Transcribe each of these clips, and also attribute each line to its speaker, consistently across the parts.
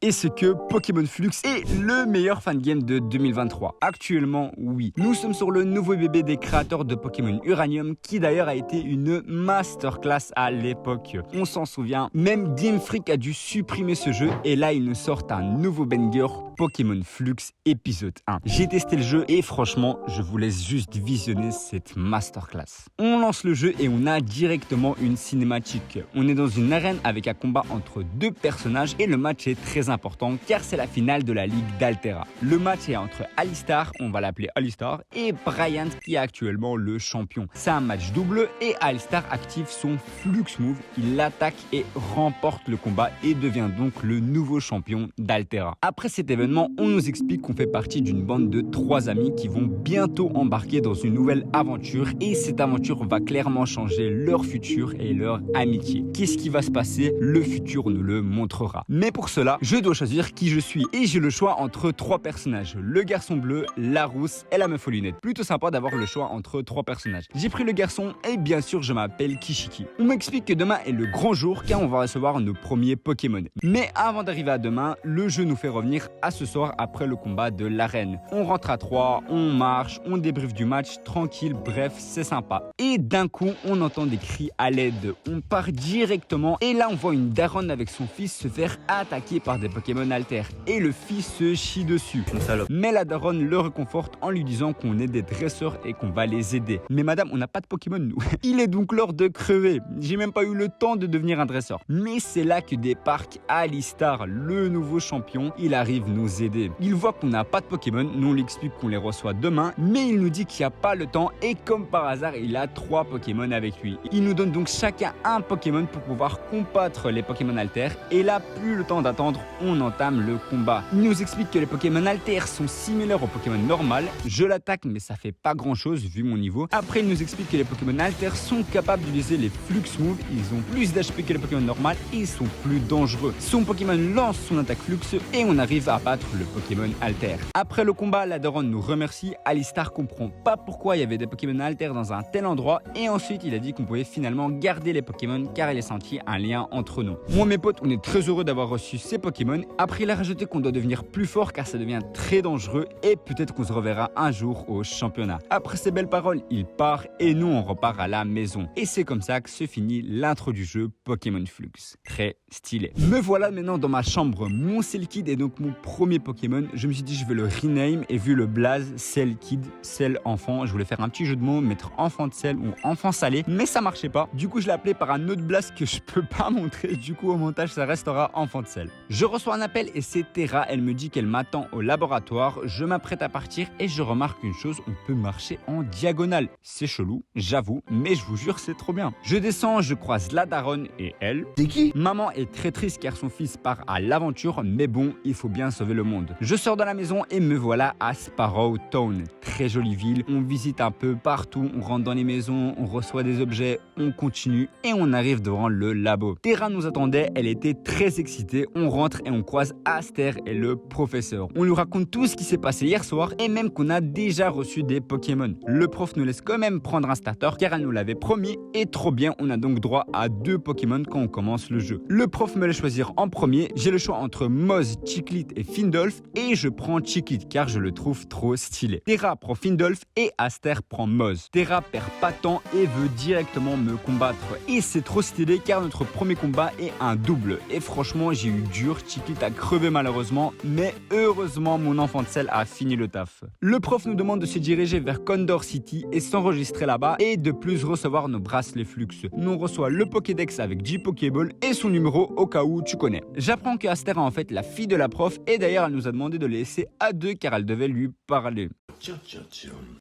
Speaker 1: Est-ce que Pokémon Flux est le meilleur fan game de 2023? Actuellement, oui. Nous sommes sur le nouveau bébé des créateurs de Pokémon Uranium, qui d'ailleurs a été une masterclass à l'époque. On s'en souvient, même Game Freak a dû supprimer ce jeu, et là ils nous sortent un nouveau banger, Pokémon Flux épisode 1. J'ai testé le jeu et franchement, je vous laisse juste visionner cette masterclass. On lance le jeu et on a directement une cinématique. On est dans une arène avec un combat entre deux personnages et le match est très important car c'est la finale de la Ligue d'Altera. Le match est entre Alistar, on va l'appeler Alistar, et Bryant qui est actuellement le champion. C'est un match double et Alistar active son Flux Move, il l'attaque et remporte le combat et devient donc le nouveau champion d'Altera. Après cet événement, on nous explique qu'on fait partie d'une bande de 3 amis qui vont bientôt embarquer dans une nouvelle aventure et cette aventure va clairement changer leur futur et leur amitié. Qu'est-ce qui va se passer? Le futur nous le montrera. Mais pour cela, je dois choisir qui je suis et j'ai le choix entre 3 personnages, le garçon bleu, la rousse et la meuf aux lunettes. Plutôt sympa d'avoir le choix entre 3 personnages. J'ai pris le garçon et bien sûr je m'appelle Kishiki. On m'explique que demain est le grand jour car on va recevoir nos premiers Pokémon. Mais avant d'arriver à demain, le jeu nous fait revenir à ce soir après le combat de l'arène. On rentre à 3, on marche, on débriefe du match tranquille, bref c'est sympa. Et d'un coup on entend des cris à l'aide. On part directement et là on voit une daronne avec son fils se faire attaquer par des Pokémon Alter et le fils se chie dessus. Une salope. Mais la daronne le réconforte en lui disant qu'on est des dresseurs et qu'on va les aider. Mais madame, on n'a pas de Pokémon nous. Il est donc l'heure de crever. J'ai même pas eu le temps de devenir un dresseur. Mais c'est là que débarque Alistar, le nouveau champion. Il arrive nous aider. Il voit qu'on n'a pas de Pokémon. Nous on lui explique qu'on les reçoit demain. Mais il nous dit qu'il n'y a pas le temps et comme par hasard, il a 3 Pokémon avec lui. Il nous donne donc chacun un Pokémon pour pouvoir combattre les Pokémon Alter. Et là, plus le temps d'attendre, on entame le combat. Il nous explique que les Pokémon Alter sont similaires aux Pokémon normal. Je l'attaque mais ça fait pas grand chose vu mon niveau. Après il nous explique que les Pokémon Alter sont capables d'utiliser les Flux Moves. Ils ont plus d'HP que les Pokémon normal et ils sont plus dangereux. Son Pokémon lance son attaque Flux et on arrive à battre le Pokémon Alter. Après le combat, la daronne nous remercie. Alistar comprend pas pourquoi il y avait des Pokémon Alter dans un tel endroit et ensuite il a dit qu'on pouvait finalement garder les Pokémon car il a senti un lien entre nous. Moi mes potes, on est très heureux d'avoir reçu ces Pokémon. Après il a rajouté qu'on doit devenir plus fort car ça devient très dangereux et peut-être qu'on se reverra un jour au championnat. Après ces belles paroles, il part et nous on repart à la maison. Et c'est comme ça que se finit l'intro du jeu Pokémon Flux. Très stylé. Me voilà maintenant dans ma chambre. Mon Cellkid est donc mon premier Pokémon. Je me suis dit je vais le rename et vu le blaze Cellkid, Cell enfant, je voulais faire un petit jeu de mots, mettre enfant de sel ou enfant salé, mais ça marchait pas. Du coup je l'ai appelé par un autre blaze que je peux pas montrer. Du coup au montage ça restera enfant de sel. Je reçois un appel et c'est Terra. Elle me dit qu'elle m'attend au laboratoire. Je m'apprête à partir et je remarque une chose, on peut marcher en diagonale. C'est chelou, j'avoue, mais je vous jure c'est trop bien. Je descends, je croise la daronne et elle.
Speaker 2: C'est qui?
Speaker 1: Maman est très triste car son fils part à l'aventure, mais bon, il faut bien sauver le monde. Je sors de la maison et me voilà à Sparrow Town. Très jolie ville, on visite un peu partout, on rentre dans les maisons, on reçoit des objets, on continue et on arrive devant le labo. Terra nous attendait, elle était très excitée, on rentre et on croise Aster et le professeur. On lui raconte tout ce qui s'est passé hier soir et même qu'on a déjà reçu des Pokémon. Le prof nous laisse quand même prendre un starter car elle nous l'avait promis et trop bien, on a donc droit à 2 Pokémon quand on commence le jeu. Le prof me laisse choisir en premier, j'ai le choix entre Moz, Chiclit et Findolf et je prends Chiclit car je le trouve trop stylé. Terra prend Findolf et Aster prend Moz. Terra perd pas de temps et veut directement me combattre et c'est trop stylé car notre premier combat est un double et franchement j'ai eu dur, Chiclit a crevé malheureusement mais heureusement mon enfant de sel a fini le taf. Le prof nous demande de se diriger vers Condor City et s'enregistrer là-bas et de plus recevoir nos bracelets Flux. Nous on reçoit le Pokédex avec 10 Pokéball et son numéro au cas où tu connais. J'apprends que Aster est en fait la fille de la prof et d'ailleurs elle nous a demandé de les laisser à 2 car elle devait lui parler.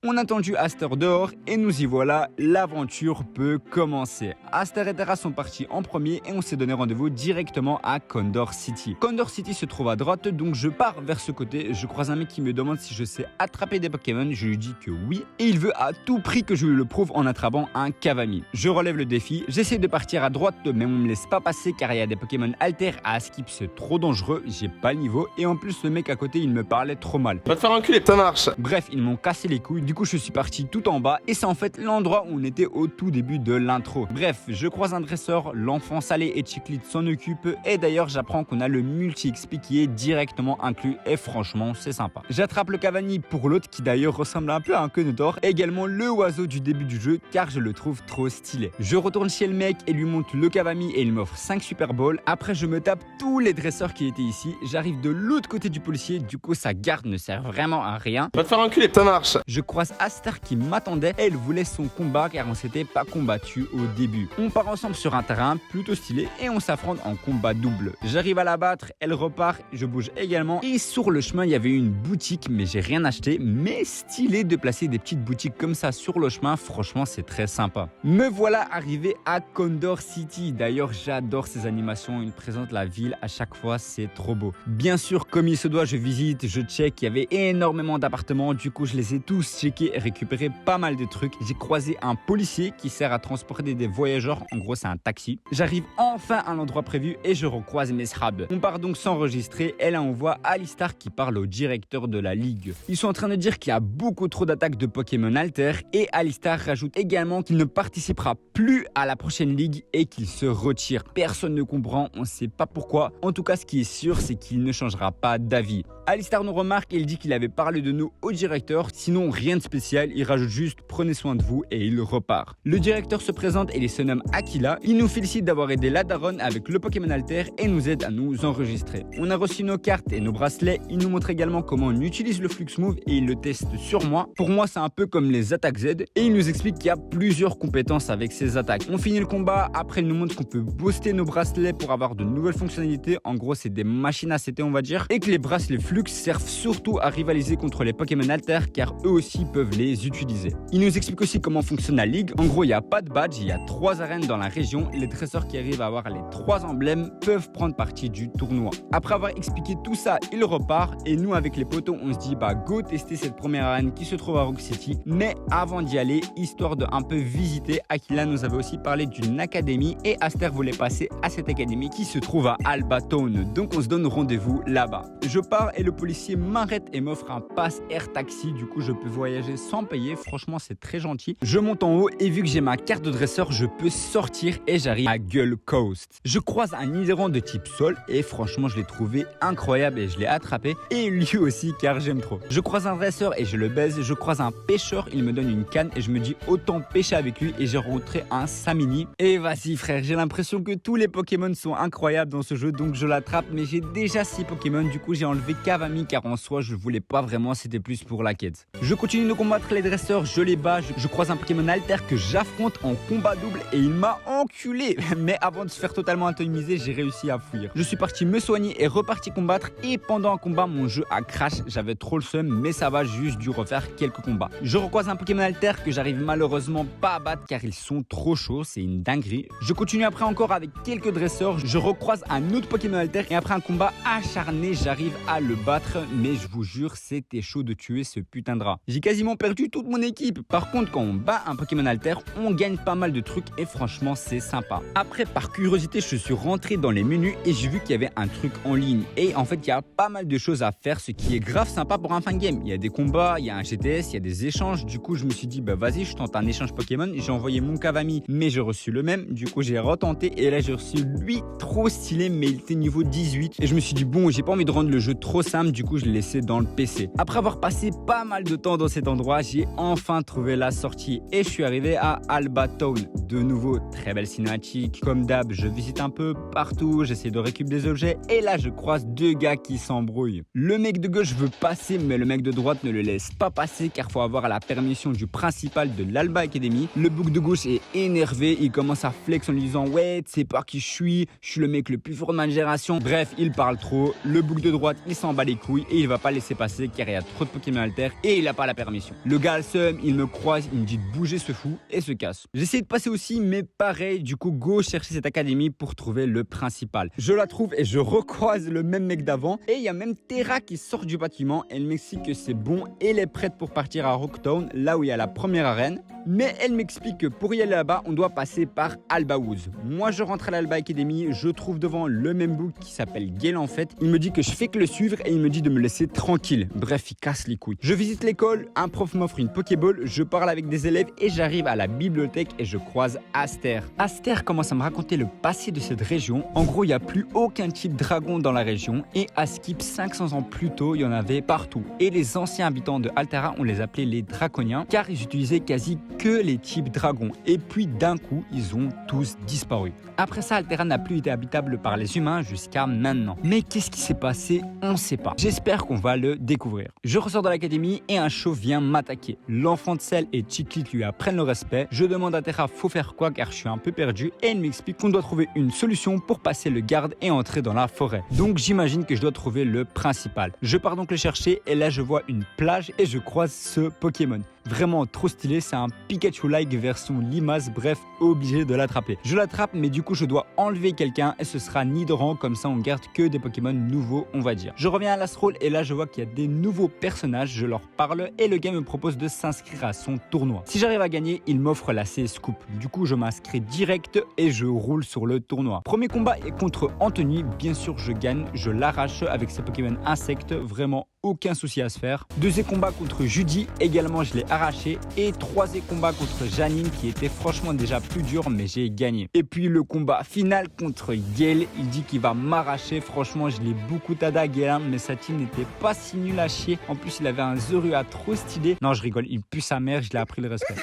Speaker 1: On a attendu Aster dehors et nous y voilà, l'aventure peut commencer. Aster et Terra sont partis en premier et on s'est donné rendez-vous directement à Condor City. Condor City se trouve à droite donc je pars vers ce côté. Je croise un mec qui me demande si je sais attraper des Pokémon, je lui dis que oui et il veut à tout prix que je lui le prouve en attrapant un Cavami. Je relève le défi, j'essaie de partir à droite mais on me laisse pas passer car il y a des Pokémon Alter à skip, c'est trop dangereux, j'ai pas le niveau et en plus le mec à côté il me parlait trop mal.
Speaker 2: Va te faire enculer, ça marche.
Speaker 1: Bref, Bref, ils m'ont cassé les couilles. Du coup, je suis parti tout en bas et c'est en fait l'endroit où on était au tout début de l'intro. Bref, je croise un dresseur, l'enfant salé et Chiclit s'en occupe et d'ailleurs, j'apprends qu'on a le multi-XP qui est directement inclus et franchement, c'est sympa. J'attrape le Cavani pour l'autre qui d'ailleurs ressemble un peu à un Conodor et également le oiseau du début du jeu car je le trouve trop stylé. Je retourne chez le mec et lui montre le Cavani et il m'offre 5 Super Balls. Après, je me tape tous les dresseurs qui étaient ici. J'arrive de l'autre côté du policier, du coup sa garde ne sert vraiment à rien.
Speaker 2: Va te faire enculer, ça marche.
Speaker 1: Je croise Astar qui m'attendait et elle voulait son combat car on s'était pas combattu au début. On part ensemble sur un terrain plutôt stylé et on s'affronte en combat double. J'arrive à la battre, elle repart, je bouge également et sur le chemin il y avait une boutique mais j'ai rien acheté, mais stylé de placer des petites boutiques comme ça sur le chemin, franchement c'est très sympa. Me voilà arrivé à Condor City, d'ailleurs j'adore ces animations, ils présentent la ville à chaque fois, c'est trop beau. Bien sûr comme il se doit je visite, je check, il y avait énormément d'appartements, du coup je les ai tous checkés et récupéré pas mal de trucs. J'ai croisé un policier qui sert à transporter des voyageurs, en gros c'est un taxi. J'arrive enfin à l'endroit prévu et je recroise mes srabs. On part donc s'enregistrer et là on voit Alistar qui parle au directeur de la ligue. Ils sont en train de dire qu'il y a beaucoup trop d'attaques de Pokémon Alter et Alistar rajoute également qu'il ne participera plus à la prochaine ligue et qu'il se retire. Personne ne comprend, on sait pas pourquoi. En tout cas ce qui est sûr c'est qu'il ne changera pas d'avis. Alistar nous remarque et il dit qu'il avait parlé de nous au directeur, sinon rien de spécial, il rajoute juste prenez soin de vous et il repart. Le directeur se présente et il se nomme Aquila, il nous félicite d'avoir aidé la daronne avec le Pokémon Alter et nous aide à nous enregistrer. On a reçu nos cartes et nos bracelets, il nous montre également comment on utilise le Flux Move et il le teste sur moi. Pour moi c'est un peu comme les attaques Z et il nous explique qu'il y a plusieurs compétences avec ces attaques. On finit le combat, après il nous montre qu'on peut booster nos bracelets pour avoir de nouvelles fonctionnalités, en gros c'est des machines à CT on va dire, et que les bracelets Flux servent surtout à rivaliser contre les Pokémon Alter car eux aussi peuvent les utiliser. Il nous explique aussi comment fonctionne la ligue. En gros, il n'y a pas de badge, il y a 3 arènes dans la région. Les dresseurs qui arrivent à avoir les 3 emblèmes peuvent prendre partie du tournoi. Après avoir expliqué tout ça, il repart et nous avec les potos, on se dit bah go tester cette première arène qui se trouve à Rock City. Mais avant d'y aller, histoire de un peu visiter, Aquila nous avait aussi parlé d'une académie et Aster voulait passer à cette académie qui se trouve à Albatone. Donc on se donne rendez-vous là-bas. Je pars et le policier m'arrête et m'offre un pass air taxi, du coup je peux voyager sans payer, franchement c'est très gentil. Je monte en haut et vu que j'ai ma carte de dresseur, je peux sortir et j'arrive à Gull Coast. Je croise un hydrant de type sol et franchement je l'ai trouvé incroyable et je l'ai attrapé et lui aussi car j'aime trop. Je croise un dresseur et je le baise, je croise un pêcheur, il me donne une canne et je me dis autant pêcher avec lui et j'ai rencontré un Samini. Et vas-y frère, j'ai l'impression que tous les Pokémon sont incroyables dans ce jeu donc je l'attrape mais j'ai déjà 6 Pokémon, du coup j'ai enlevé Cavami car en soi je voulais pas vraiment, c'était plus pour la quête. Je continue de combattre les dresseurs, je les bats, je croise un Pokémon Alter que j'affronte en combat double et il m'a enculé. Mais avant de se faire totalement atomiser, j'ai réussi à fuir. Je suis parti me soigner et reparti combattre et pendant un combat mon jeu a crash, j'avais trop le seum mais ça va, juste dû refaire quelques combats. Je recroise un Pokémon Alter que j'arrive malheureusement pas à battre car ils sont trop chauds, c'est une dinguerie. Je continue après encore avec quelques dresseurs, je recroise un autre Pokémon Alter et après un combat acharné j'arrive à le battre mais je vous jure c'était chaud de tuer ce putain de rat. J'ai quasiment perdu toute mon équipe. Par contre quand on bat un Pokémon Alter on gagne pas mal de trucs et franchement c'est sympa. Après par curiosité je suis rentré dans les menus et j'ai vu qu'il y avait un truc en ligne et en fait il y a pas mal de choses à faire, ce qui est grave sympa pour un fan game. Il y a des combats, il y a un GTS, il y a des échanges, du coup je me suis dit bah vas-y je tente un échange Pokémon, j'ai envoyé mon Cavami mais j'ai reçu le même, du coup j'ai retenté et là j'ai reçu lui trop stylé mais il était niveau 18 et je me suis dit bon j'ai pas envie de rendre le jeu trop simple, du coup je l'ai laissé dans le PC. Après avoir passé pas mal de temps dans cet endroit, j'ai enfin trouvé la sortie et je suis arrivé à Albatone. De nouveau, très belle cinématique. Comme d'hab, je visite un peu partout, j'essaie de récupérer des objets et là je croise 2 gars qui s'embrouillent. Le mec de gauche veut passer mais le mec de droite ne le laisse pas passer car faut avoir la permission du principal de l'Alba Academy. Le bouc de gauche est énervé, il commence à flex en lui disant ouais tu sais pas qui je suis le mec le plus fort de ma génération. Bref, il parle trop. Le bouc de droite il s'en bat les couilles et il va pas laisser passer car il y a trop de Pokémon Alter et il a pas la permission. Le gars a le seum, il me croise, il me dit de bouger ce fou et se casse. J'essaie de passer aussi mais pareil, du coup go chercher cette académie pour trouver le principal. Je la trouve et je recroise le même mec d'avant et il y a même Terra qui sort du bâtiment, elle m'explique que c'est bon et elle est prête pour partir à Rocktown, là où il y a la première arène. Mais elle m'explique que pour y aller là-bas, on doit passer par Albaouz. Moi, je rentre à l'Alba Academy, je trouve devant le même bouc qui s'appelle Gale en fait. Il me dit que je fais que le suivre et il me dit de me laisser tranquille. Bref, il casse les couilles. oui. Je visite l'école, un prof m'offre une Pokéball, je parle avec des élèves et j'arrive à la bibliothèque et je croise Aster. Aster commence à me raconter le passé de cette région. En gros, il n'y a plus aucun type dragon dans la région et à Skip 500 ans plus tôt, il y en avait partout. Et les anciens habitants de Altera, on les appelait les Draconiens car ils utilisaient quasi que les types dragons. Et puis d'un coup, ils ont tous disparu. Après ça, Altera n'a plus été habitable par les humains jusqu'à maintenant. Mais qu'est-ce qui s'est passé? On ne sait pas. J'espère qu'on va le découvrir. Je ressors de l'académie et un chauve vient m'attaquer. L'enfant de Cell et Chiclit lui apprennent le respect. Je demande à Terra faut faire quoi car je suis un peu perdu et il m'explique qu'on doit trouver une solution pour passer le garde et entrer dans la forêt. Donc j'imagine que je dois trouver le principal. Je pars donc le chercher et là je vois une plage et je croise ce Pokémon. Vraiment trop stylé, c'est un Pikachu-like version limace, bref, obligé de l'attraper. Je l'attrape mais du coup je dois enlever quelqu'un et ce sera Nidoran, comme ça on garde que des Pokémon nouveaux on va dire. Je reviens à l'Astral et là je vois qu'il y a des nouveaux personnages, je leur parle et le gars me propose de s'inscrire à son tournoi. Si j'arrive à gagner, il m'offre la CS Coupe. Du coup je m'inscris direct et je roule sur le tournoi. Premier combat est contre Anthony, bien sûr je gagne, je l'arrache avec ses Pokémon insectes, vraiment aucun souci à se faire. Deuxième combat contre Judy, également je l'ai arraché. Et troisième combat contre Janine qui était franchement déjà plus dur mais j'ai gagné. Et puis le combat final contre Gale, il dit qu'il va m'arracher. Franchement je l'ai beaucoup tada Gale, mais sa team n'était pas si nulle à chier. En plus il avait un Zorua trop stylé. Non je rigole, il pue sa mère, je l'ai appris le respect.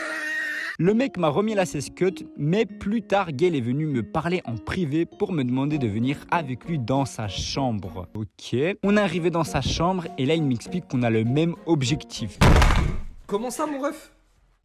Speaker 1: Le mec m'a remis la CSCUT, mais plus tard, Gale est venu me parler en privé pour me demander de venir avec lui dans sa chambre. Ok, on est arrivé dans sa chambre et là il m'explique qu'on a le même objectif.
Speaker 2: Comment ça mon ref?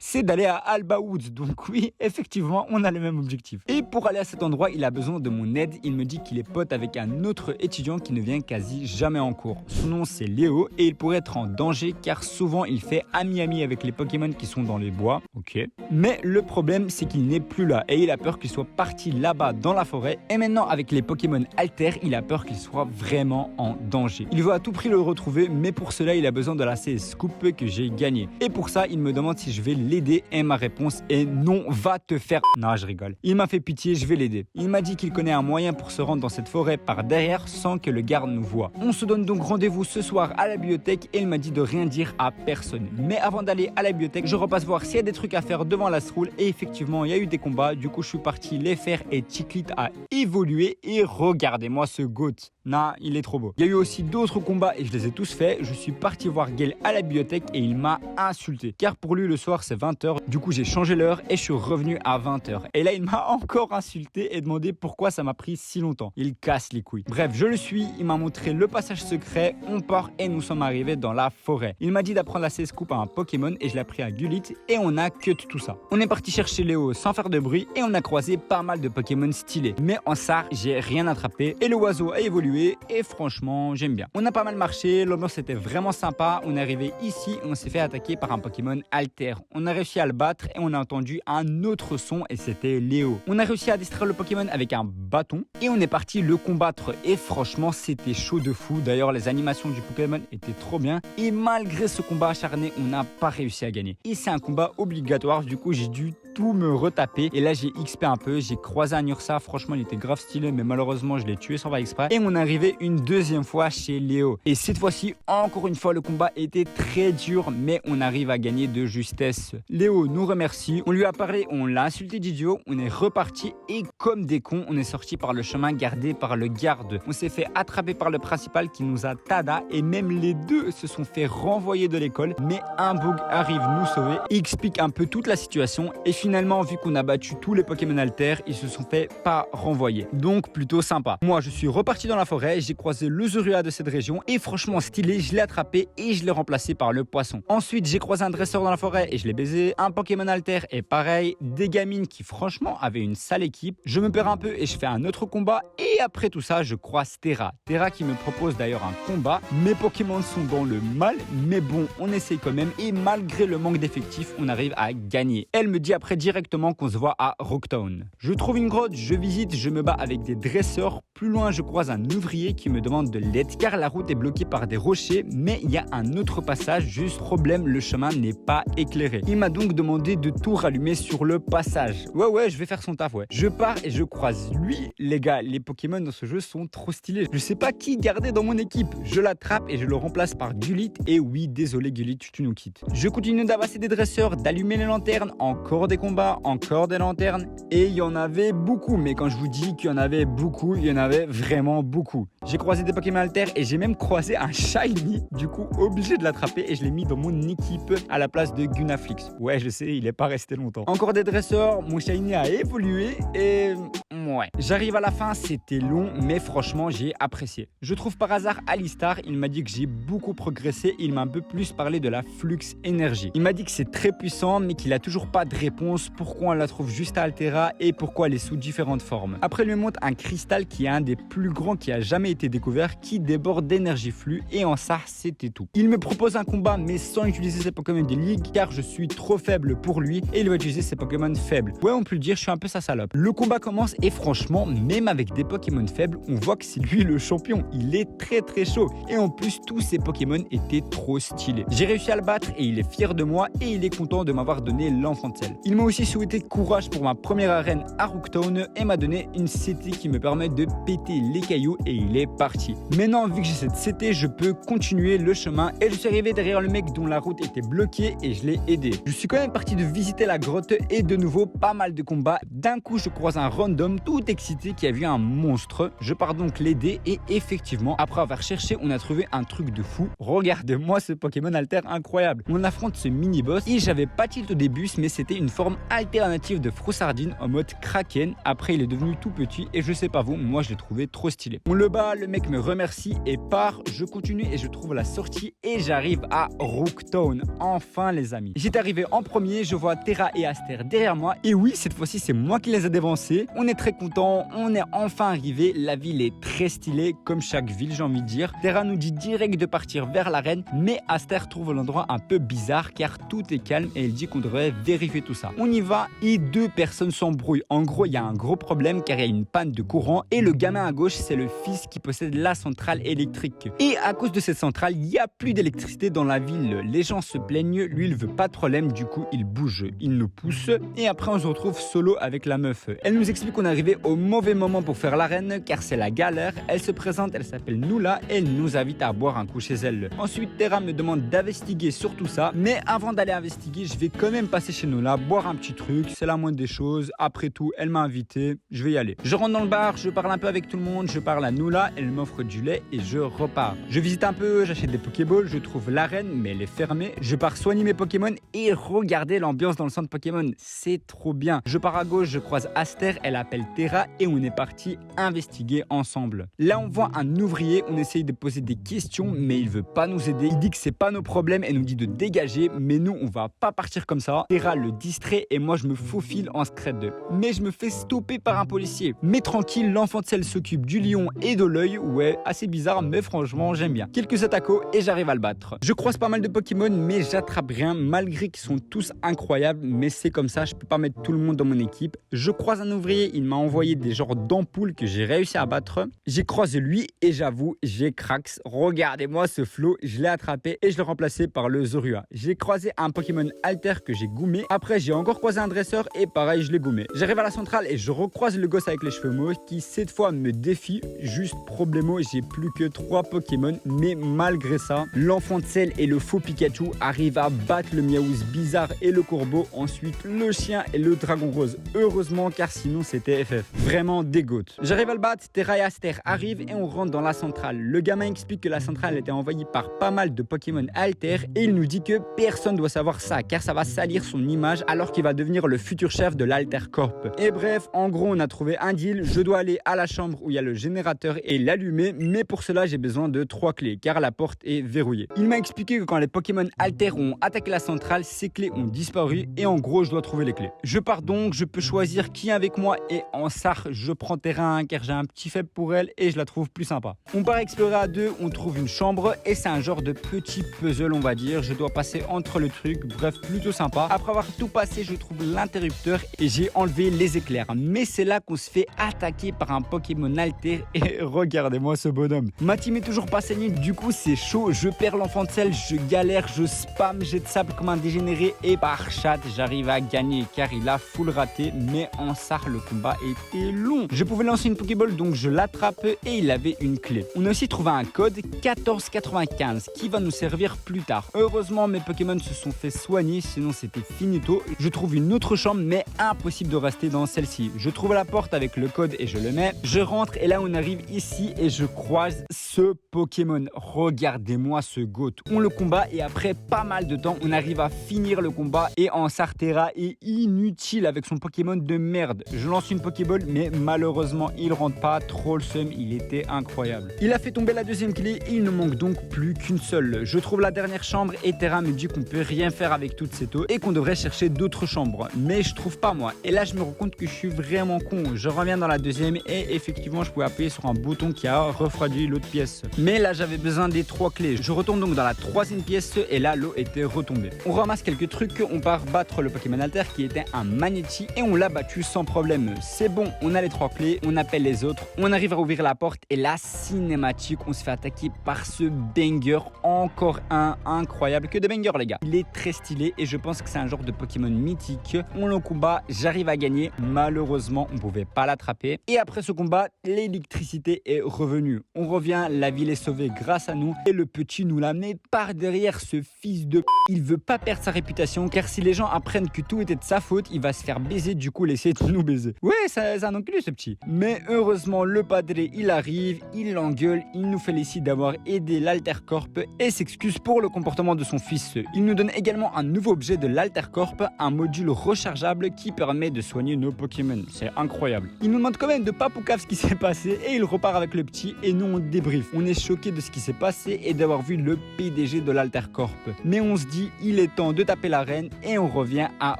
Speaker 1: C'est d'aller à Alba Woods, donc oui, effectivement, on a le même objectif. Et pour aller à cet endroit, il a besoin de mon aide. Il me dit qu'il est pote avec un autre étudiant qui ne vient quasi jamais en cours. Son nom c'est Léo et il pourrait être en danger car souvent il fait ami-ami avec les Pokémon qui sont dans les bois. Ok. Mais le problème c'est qu'il n'est plus là et il a peur qu'il soit parti là-bas dans la forêt. Et maintenant avec les Pokémon Alter, il a peur qu'il soit vraiment en danger. Il veut à tout prix le retrouver, mais pour cela il a besoin de la CS Coupe que j'ai gagnée. Et pour ça, il me demande si je vais l'aider et ma réponse est non, va te faire... Non, je rigole. Il m'a fait pitié, je vais l'aider. Il m'a dit qu'il connaît un moyen pour se rendre dans cette forêt par derrière sans que le garde nous voie. On se donne donc rendez-vous ce soir à la bibliothèque et il m'a dit de rien dire à personne. Mais avant d'aller à la bibliothèque, je repasse voir s'il y a des trucs à faire devant la Stroul et effectivement, il y a eu des combats. Du coup, je suis parti les faire et Chiclit a évolué et regardez-moi ce goat. Non, il est trop beau. Il y a eu aussi d'autres combats et je les ai tous faits. Je suis parti voir Gale à la bibliothèque et il m'a insulté. Car pour lui, le soir, c'est 20h. Du coup, j'ai changé l'heure et je suis revenu à 20h. Et là, il m'a encore insulté et demandé pourquoi ça m'a pris si longtemps. Il casse les couilles. Bref, je le suis. Il m'a montré le passage secret. On part et nous sommes arrivés dans la forêt. Il m'a dit d'apprendre la CS Coupe à un Pokémon et je l'ai appris à Gulit et on a cut tout ça. On est parti chercher Léo sans faire de bruit et on a croisé pas mal de Pokémon stylés. Mais en ça, j'ai rien attrapé et le oiseau a évolué et franchement, j'aime bien. On a pas mal marché, l'ambiance était vraiment sympa. On est arrivé ici, on s'est fait attaquer par un Pokémon Alter. On a réussi à le battre et on a entendu un autre son et c'était Léo. On a réussi à distraire le Pokémon avec un bâton et on est parti le combattre et franchement, c'était chaud de fou. D'ailleurs, les animations du Pokémon étaient trop bien et malgré ce combat acharné, on n'a pas réussi à gagner. Et c'est un combat obligatoire, du coup, j'ai dû tout me retaper et là j'ai XP un peu, j'ai croisé un Ursa, franchement il était grave stylé mais malheureusement je l'ai tué sans faire exprès et on est arrivé une deuxième fois chez Léo et cette fois-ci encore une fois le combat était très dur mais on arrive à gagner de justesse. Léo nous remercie, on lui a parlé, on l'a insulté d'idiot, on est reparti et comme des cons on est sorti par le chemin gardé par le garde. On s'est fait attraper par le principal qui nous a tada et même les deux se sont fait renvoyer de l'école mais un bug arrive nous sauver, il explique un peu toute la situation et finalement, vu qu'on a battu tous les Pokémon Alter, ils se sont fait pas renvoyer. Donc plutôt sympa. Moi, je suis reparti dans la forêt, j'ai croisé le Zorua de cette région et franchement stylé, je l'ai attrapé et je l'ai remplacé par le poisson. Ensuite, j'ai croisé un dresseur dans la forêt et je l'ai baisé. Un Pokémon Alter et pareil, des gamines qui franchement avaient une sale équipe. Je me perds un peu et je fais un autre combat et après tout ça, je croise Terra. Terra qui me propose d'ailleurs un combat. Mes Pokémon sont dans le mal, mais bon, on essaye quand même et malgré le manque d'effectifs, on arrive à gagner. Elle me dit après directement qu'on se voit à Rocktown. Je trouve une grotte, je visite, je me bats avec des dresseurs. Plus loin, je croise un ouvrier qui me demande de l'aide car la route est bloquée par des rochers, mais il y a un autre passage, juste problème, le chemin n'est pas éclairé. Il m'a donc demandé de tout rallumer sur le passage. Ouais, je vais faire son taf, ouais. Je pars et je croise lui. Les gars, les Pokémon dans ce jeu sont trop stylés. Je sais pas qui garder dans mon équipe. Je l'attrape et je le remplace par Gulit. Et oui, désolé Gulit, tu nous quittes. Je continue d'abasser des dresseurs, d'allumer les lanternes, encore des combats, encore des lanternes. Et il y en avait beaucoup, mais quand je vous dis qu'il y en avait beaucoup, il y en avait vraiment beaucoup. J'ai croisé des Pokémon Alter et j'ai même croisé un Shiny. Du coup, obligé de l'attraper et je l'ai mis dans mon équipe à la place de Gunaflix. Ouais, je sais, il est pas resté longtemps. Encore des dresseurs, mon Shiny a évolué et... ouais. J'arrive à la fin, c'était long, mais franchement, j'ai apprécié. Je trouve par hasard Alistar, il m'a dit que j'ai beaucoup progressé, il m'a un peu plus parlé de la Flux Énergie. Il m'a dit que c'est très puissant, mais qu'il a toujours pas de réponse, pourquoi on la trouve juste à Altera et pourquoi elle est sous différentes formes. Après, il me montre un cristal qui est un des plus grands qui a jamais été découvert, qui déborde d'énergie flux, et en ça, c'était tout. Il me propose un combat, mais sans utiliser ses Pokémon des ligues, car je suis trop faible pour lui, et il va utiliser ses Pokémon faibles. Ouais, on peut le dire, je suis un peu sa salope. Le combat commence, et franchement, même avec des Pokémon faibles, on voit que c'est lui le champion. Il est très chaud. Et en plus, tous ses Pokémon étaient trop stylés. J'ai réussi à le battre, et il est fier de moi, et il est content de m'avoir donné l'enfant de sel. Il m'a aussi souhaité courage pour ma première arène à Rooktown, et m'a donné une CT qui me permet de péter les cailloux, et il est parti. Maintenant, vu que j'ai cette CT, je peux continuer le chemin, et je suis arrivé derrière le mec dont la route était bloquée, et je l'ai aidé. Je suis quand même parti de visiter la grotte, et de nouveau, pas mal de combats. D'un coup, je croise un random tout excité qui a vu un monstre. Je pars donc l'aider, et effectivement, après avoir cherché, on a trouvé un truc de fou. Regardez-moi ce Pokémon Alter incroyable. On affronte ce mini-boss, et j'avais pas tilt au début, mais c'était une forme alternative de Froussardine en mode Kraken. Après, il est devenu tout petit, et je sais pas vous, moi je l'ai trouvé trop stylé. On le bat, le mec me remercie et part. Je continue et je trouve la sortie, et j'arrive à Rooktown. Enfin les amis. J'étais arrivé en premier, je vois Terra et Aster derrière moi, et oui, cette fois-ci c'est moi qui les ai dévancés. On est très content, on est enfin arrivé. La ville est très stylée, comme chaque ville j'ai envie de dire. Terra nous dit direct de partir vers l'arène, mais Aster trouve l'endroit un peu bizarre car tout est calme et il dit qu'on devrait vérifier tout ça. On y va et deux personnes s'embrouillent. En gros, il y a un gros problème car il y a une panne de courant, et le gamin à gauche c'est le fils qui possède la centrale électrique. Et à cause de cette centrale, il n'y a plus d'électricité dans la ville. Les gens se plaignent, lui il veut pas de problème, du coup il bouge, il nous pousse, et après on se retrouve solo avec la meuf. Elle nous explique qu'on est arrivé au mauvais moment pour faire l'arène car c'est la galère. Elle se présente, elle s'appelle Noula, et elle nous invite à boire un coup chez elle. Ensuite, Terra me demande d'investiguer sur tout ça, mais avant d'aller investiguer, je vais quand même passer chez Noula, boire un petit truc, c'est la moindre des choses. Après tout, elle m'a invité, je vais y aller. Je rentre dans le bar, je parle un peu avec tout le monde, je parle à Noula, elle m'offre du lait et je repars. Je visite un peu, j'achète des Pokéballs, je trouve l'arène, mais elle est fermée. Je pars soigner mes Pokémon et regardez l'ambiance dans le centre Pokémon, c'est trop bien. Je pars à gauche, je croise Aster, elle appelle Terra et on est parti investiguer ensemble. Là, on voit un ouvrier, on essaye de poser des questions, mais il veut pas nous aider. Il dit que c'est pas nos problèmes et nous dit de dégager, mais nous, on va pas partir comme ça. Terra le distrait et moi, je me faufile en scred. Mais je me fais stopper par un policier. Mais tranquille, l'enfant de sel s'occupe du lion et de l'œil. Ouais, assez bizarre, mais franchement, j'aime bien. Quelques attaquos et j'arrive à le battre. Je croise pas mal de Pokémon, mais j'attrape rien, malgré qu'ils sont tous incroyables. Mais c'est comme ça, je peux pas mettre tout le monde dans mon équipe. Je croise un ouvrier, il m'a envoyé des genres d'ampoules que j'ai réussi à battre. J'ai croisé lui et j'avoue, j'ai Crax. Regardez-moi ce flow, je l'ai attrapé et je l'ai remplacé par le Zorua. J'ai croisé un Pokémon Alter que j'ai goumé. Après, j'ai encore croisé un dresseur et pareil, je l'ai goumé. J'arrive à la centrale et je recroise le gosse avec les cheveux mauves qui cette fois me défie. Juste problémo, j'ai plus que 3 Pokémon, mais malgré ça, l'enfant de sel et le faux Pikachu arrivent à battre le Miaouz bizarre et le corbeau. Ensuite, le chien et le dragon rose. Heureusement, car sinon c'était FF. Vraiment dégoûte. J'arrive à le battre, Terra et Aster arrivent et on rentre dans la centrale. Le gamin explique que la centrale a été envahie par pas mal de Pokémon Alter et il nous dit que personne doit savoir ça car ça va salir son image alors qu'il va devenir le futur chef de l'Alter Corp. Et bref, en gros, on a trouvé un deal. Je dois aller à la chambre où il y a le générateur et l'allumer, mais pour cela, j'ai besoin de 3 clés car la porte est verrouillée. Il m'a expliqué que quand les Pokémon Alter ont attaqué la centrale, ces clés ont disparu et en gros, je dois trouver les clés. Je pars donc, je peux choisir qui est avec moi et en Sar, je prends terrain 1 car j'ai un petit faible pour elle et je la trouve plus sympa. On part explorer à 2, on trouve une chambre et c'est un genre de petit puzzle on va dire. Je dois passer entre le truc, bref plutôt sympa. Après avoir tout passé, je trouve l'interrupteur et j'ai enlevé les éclairs. Mais c'est là qu'on se fait attaquer par un Pokémon alter et regardez-moi ce bonhomme. Ma team est toujours pas saignée, du coup c'est chaud. Je perds l'enfant de sel, je galère, je spam, jet de sable comme un dégénéré et par chat j'arrive à gagner car il a full raté. Mais en Sar le combat était long. Je pouvais lancer une Pokéball donc je l'attrape et il avait une clé. On a aussi trouvé un code 1495 qui va nous servir plus tard. Heureusement mes Pokémon se sont fait soigner sinon c'était finito. Je trouve une autre chambre mais impossible de rester dans celle-ci. Je trouve la porte avec le code et je le mets. Je rentre et là on arrive ici et je croise ce Pokémon. Regardez-moi ce GOAT. On le combat et après pas mal de temps on arrive à finir le combat et en Sartera est inutile avec son Pokémon de merde. Je lance une Pokéball mais malheureusement il rentre pas. Trop le seum, il était incroyable. Il a fait tomber la deuxième clé et il ne manque donc plus qu'une seule. Je trouve la dernière chambre et Terra me dit qu'on peut rien faire avec toute cette eau et qu'on devrait chercher d'autres chambres. Mais je trouve pas moi. Et là je me rends compte que je suis vraiment con. Je reviens dans la deuxième et effectivement je pouvais appuyer sur un bouton qui a refroidi l'autre pièce. Mais là j'avais besoin des 3 clés. Je retourne donc dans la troisième pièce et là l'eau était retombée. On ramasse quelques trucs, on part battre le Pokémon alter qui était un Magnéti et on l'a battu sans problème. C'est bon, on a les 3 clés, on appelle les autres, on arrive à ouvrir la porte et la cinématique, on se fait attaquer par ce banger, encore un incroyable, que de banger les gars. Il est très stylé et je pense que c'est un genre de Pokémon mythique. On le combat, j'arrive à gagner, malheureusement on pouvait pas l'attraper et après ce combat l'électricité est revenue. On revient, la ville est sauvée grâce à nous et le petit nous la met par derrière, ce fils de il veut pas perdre sa réputation car si les gens apprennent que tout était de sa faute, il va se faire baiser, du coup laisser de nous baiser. Ouais, c'est un enculé ce petit. Mais heureusement le padre il arrive, il l'engueule, il nous félicite d'avoir aidé l'Altercorp et s'excuse pour le comportement de son fils. Il nous donne également un nouveau objet de l'Altercorp, un module rechargeable qui permet de soigner nos Pokémon. C'est incroyable. Il nous demande quand même de pas poucave ce qui s'est passé et il repart avec le petit et nous on débrief. On est choqué de ce qui s'est passé et d'avoir vu le PDG de l'Altercorp. Mais on se dit il est temps de taper l'arène et on revient à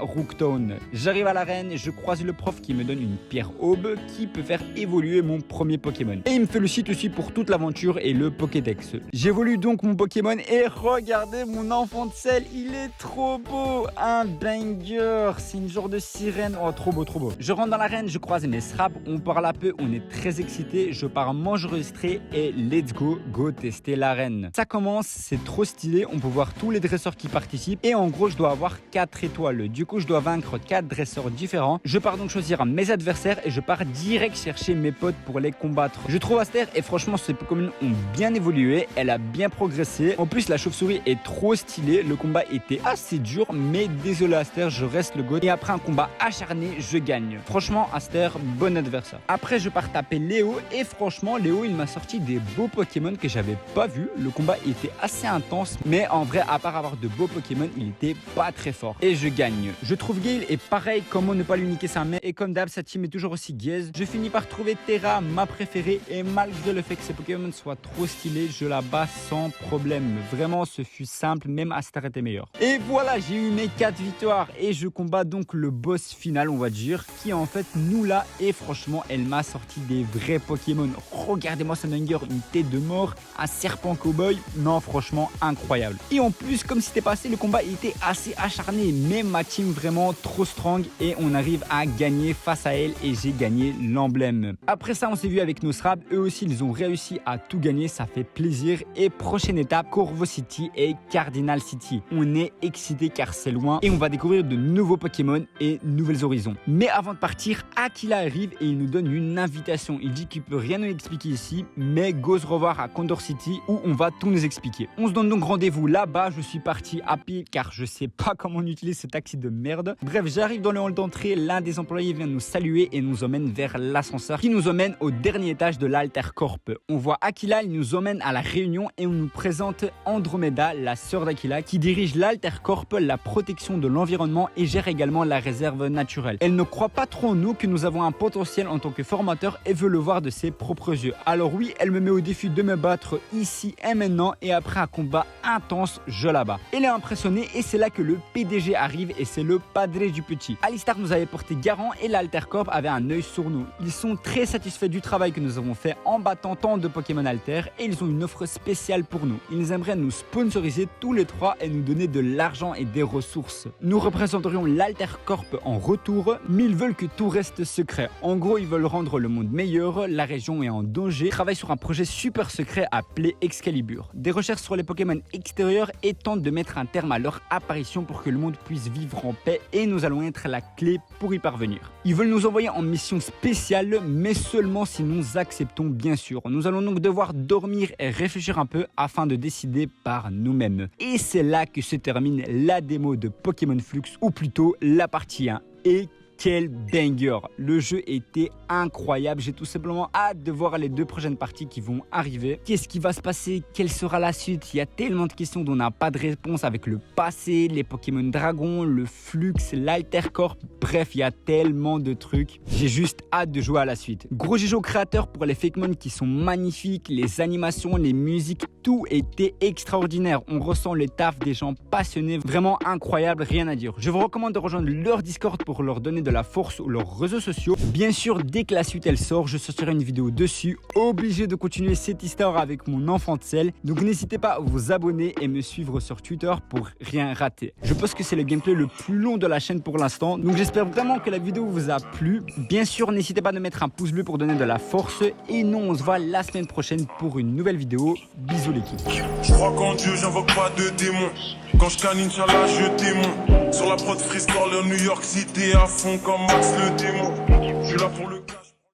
Speaker 1: Rooktown. J'arrive à l'arène, je croise le prof qui me donne une pierre aube qui peut faire évoluer mon premier Pokémon. Et il me félicite aussi pour toute l'aventure et le Pokédex. J'évolue donc mon Pokémon et regardez mon enfant de sel, il est trop beau. Un banger, c'est une genre de sirène. Oh trop beau, trop beau. Je rentre dans l'arène, je croise mes Srap, on parle un peu, on est très excité. Je pars m'enregistrer et let's go tester l'arène. Ça commence, c'est trop stylé, on peut voir tous les dresseurs qui participent et en gros je dois avoir 4 étoiles. Du coup je dois vaincre 4 dresseurs différents. Je pars donc choisir mes adversaires et je pars direct chercher mes potes pour les combattre. Je trouve Aster et franchement ces Pokémon ont bien évolué, elle a bien progressé. En plus la chauve-souris est trop stylée, le combat était assez dur mais désolé Aster, je reste le GOAT et après un combat acharné, je gagne. Franchement Aster, bon adversaire. Après je pars taper Léo et franchement Léo il m'a sorti des beaux Pokémon que j'avais pas vu. Le combat était assez intense mais en vrai à part avoir de beaux Pokémon, il était pas très fort et je gagne. Je trouve Gale et pareil, comment ne pas lui niquer sa mère et comme d'hab sa team est toujours aussi gaze. Je finis par trouver Terra, ma préférée et malgré le fait que ces Pokémon soient trop stylés, je la bats sans problème. Vraiment ce fut simple, même Aster était meilleur. Et voilà, j'ai eu mes 4 victoires et je combats donc le boss final on va dire qui est en fait Noula et franchement elle m'a sorti des vrais Pokémon. Regardez-moi ce banger, une tête de mort, un serpent cowboy, non franchement incroyable. Et en plus comme c'était passé le combat était assez acharné mais ma team vraiment trop strong et on arrive à gagner face à elle et j'ai gagné l'emblème. Après ça on s'est vu avec nos Srab, eux aussi ils ont réussi à tout gagner, ça fait plaisir. Et prochaine étape, Corvo City et Cardinal City. On est excité car c'est loin et on va découvrir de nouveaux Pokémon et nouvelles horizons. Mais avant de partir, Aquila arrive et il nous donne une invitation. Il dit qu'il peut rien nous expliquer ici mais go se revoir à Condor City où on va tout nous expliquer. On se donne donc rendez-vous là-bas, je suis parti à pied car je sais pas comment on utilise ce taxi de merde. Bref, j'arrive dans le hall d'entrée, l'un des employés vient nous saluer et nous emmène vers l'ascenseur qui nous emmène au dernier étage de l'Altercorp. On voit Aquila, il nous emmène à la réunion et on nous présente Andromeda, la sœur d'Aquila, qui dirige l'Altercorp, la protection de l'environnement et gère également la réserve naturelle. Elle ne croit pas trop en nous que nous avons un potentiel en tant que formateur et veut le voir de ses propres yeux. Alors oui, elle me met au défi de me battre ici et maintenant et après un combat intense, je la bats. Elle est impressionnée et c'est là que le PDG arrive et c'est le padre du petit. Alistar nous avait porté garant et l'Altercorp Corp avait un œil sur nous. Ils sont très satisfaits du travail que nous avons fait en battant tant de Pokémon Alter et ils ont une offre spéciale pour nous. Ils aimeraient nous sponsoriser tous les trois et nous donner de l'argent et des ressources. Nous représenterions l'Alter Corp en retour, mais ils veulent que tout reste secret. En gros, ils veulent rendre le monde meilleur, la région est en danger, ils travaillent sur un projet super secret appelé Excalibur. Des recherches sur les Pokémon extérieurs et tentent de mettre un terme à leur apparition pour que le monde puisse vivre en paix et nous allons être la clé pour y parvenir. Ils veulent nous envoyer en mission spéciale, mais seulement si nous acceptons bien sûr. Nous allons donc devoir dormir et réfléchir un peu afin de décider par nous-mêmes. Et c'est là que se termine la démo de Pokémon Flux, ou plutôt la partie 1. Et quel banger! Le jeu était incroyable, j'ai tout simplement hâte de voir les 2 prochaines parties qui vont arriver. Qu'est-ce qui va se passer? Quelle sera la suite? Il y a tellement de questions dont on n'a pas de réponse avec le passé, les Pokémon Dragon, le Flux, l'Alter Corp, bref, il y a tellement de trucs. J'ai juste hâte de jouer à la suite. Gros GG au créateur pour les Fakemon qui sont magnifiques, les animations, les musiques, tout était extraordinaire. On ressent le taf des gens passionnés, vraiment incroyable, rien à dire. Je vous recommande de rejoindre leur Discord pour leur donner de la force ou leurs réseaux sociaux. Bien sûr, dès que la suite elle sort, je sortirai une vidéo dessus. Obligé de continuer cette histoire avec mon enfant de sel. Donc n'hésitez pas à vous abonner et me suivre sur Twitter pour rien rater. Je pense que c'est le gameplay le plus long de la chaîne pour l'instant. Donc j'espère vraiment que la vidéo vous a plu. Bien sûr, n'hésitez pas à mettre un pouce bleu pour donner de la force. Et nous, on se voit la semaine prochaine pour une nouvelle vidéo. Bisous l'équipe.
Speaker 3: Je crois qu'en Dieu, j'invoque pas de démons. Quand je canine, Inch'Allah, je démon. Sur la prod Freescore, le New York City à fond comme Max le démon. Je suis là pour le cash.